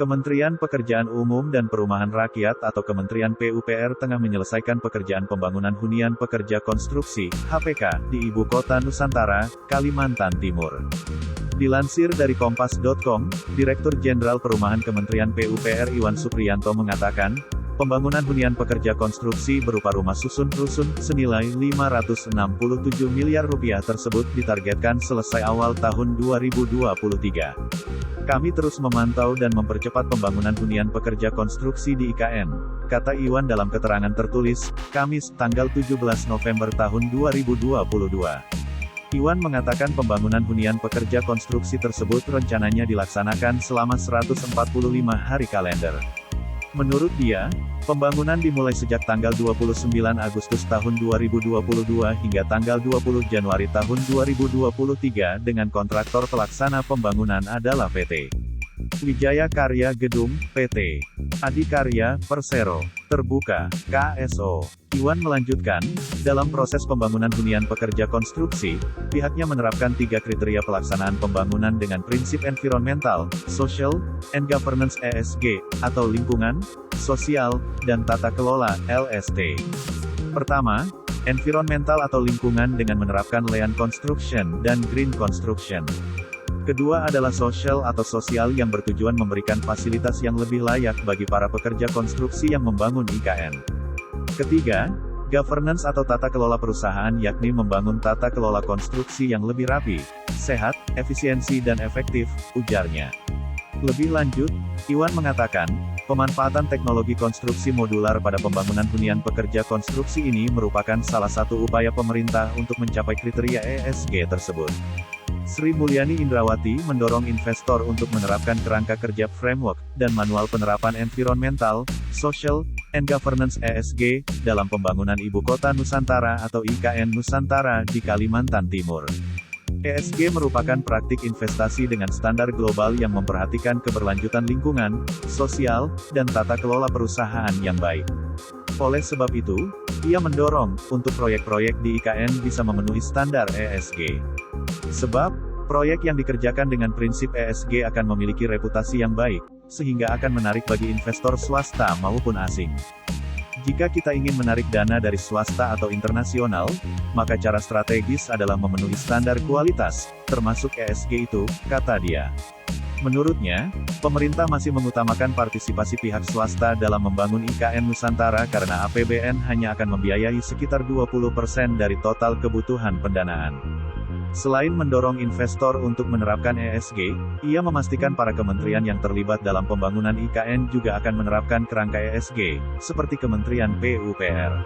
Kementerian Pekerjaan Umum dan Perumahan Rakyat atau Kementerian PUPR tengah menyelesaikan pekerjaan pembangunan hunian pekerja konstruksi (HPK) di Ibu Kota Nusantara, Kalimantan Timur. Dilansir dari Kompas.com, Direktur Jenderal Perumahan Kementerian PUPR Iwan Supriyanto mengatakan, pembangunan hunian pekerja konstruksi berupa rumah susun-rusun senilai Rp567 miliar tersebut ditargetkan selesai awal tahun 2023. Kami terus memantau dan mempercepat pembangunan hunian pekerja konstruksi di IKN, kata Iwan dalam keterangan tertulis, Kamis, tanggal 17 November tahun 2022. Iwan mengatakan pembangunan hunian pekerja konstruksi tersebut rencananya dilaksanakan selama 145 hari kalender. Menurut dia, pembangunan dimulai sejak tanggal 29 Agustus tahun 2022 hingga tanggal 20 Januari tahun 2023 dengan kontraktor pelaksana pembangunan adalah PT Wijaya Karya Gedung, PT Adikarya Persero, Terbuka, KSO. Iwan melanjutkan, dalam proses pembangunan hunian pekerja konstruksi, pihaknya menerapkan 3 kriteria pelaksanaan pembangunan dengan prinsip environmental, social, and governance (ESG), atau lingkungan, sosial, dan tata kelola (LST). Pertama, environmental atau lingkungan dengan menerapkan land construction dan green construction. Kedua adalah social atau sosial yang bertujuan memberikan fasilitas yang lebih layak bagi para pekerja konstruksi yang membangun IKN. Ketiga, governance atau tata kelola perusahaan yakni membangun tata kelola konstruksi yang lebih rapi, sehat, efisiensi dan efektif, ujarnya. Lebih lanjut, Iwan mengatakan, pemanfaatan teknologi konstruksi modular pada pembangunan hunian pekerja konstruksi ini merupakan salah satu upaya pemerintah untuk mencapai kriteria ESG tersebut. Sri Mulyani Indrawati mendorong investor untuk menerapkan kerangka kerja framework dan manual penerapan environmental, social, and governance (ESG) dalam pembangunan Ibu Kota Nusantara atau IKN Nusantara di Kalimantan Timur. ESG merupakan praktik investasi dengan standar global yang memperhatikan keberlanjutan lingkungan, sosial, dan tata kelola perusahaan yang baik. Oleh sebab itu, ia mendorong untuk proyek-proyek di IKN bisa memenuhi standar ESG. Sebab, proyek yang dikerjakan dengan prinsip ESG akan memiliki reputasi yang baik, sehingga akan menarik bagi investor swasta maupun asing. Jika kita ingin menarik dana dari swasta atau internasional, maka cara strategis adalah memenuhi standar kualitas, termasuk ESG itu, kata dia. Menurutnya, pemerintah masih mengutamakan partisipasi pihak swasta dalam membangun IKN Nusantara karena APBN hanya akan membiayai sekitar 20% dari total kebutuhan pendanaan. Selain mendorong investor untuk menerapkan ESG, ia memastikan para kementerian yang terlibat dalam pembangunan IKN juga akan menerapkan kerangka ESG, seperti Kementerian PUPR.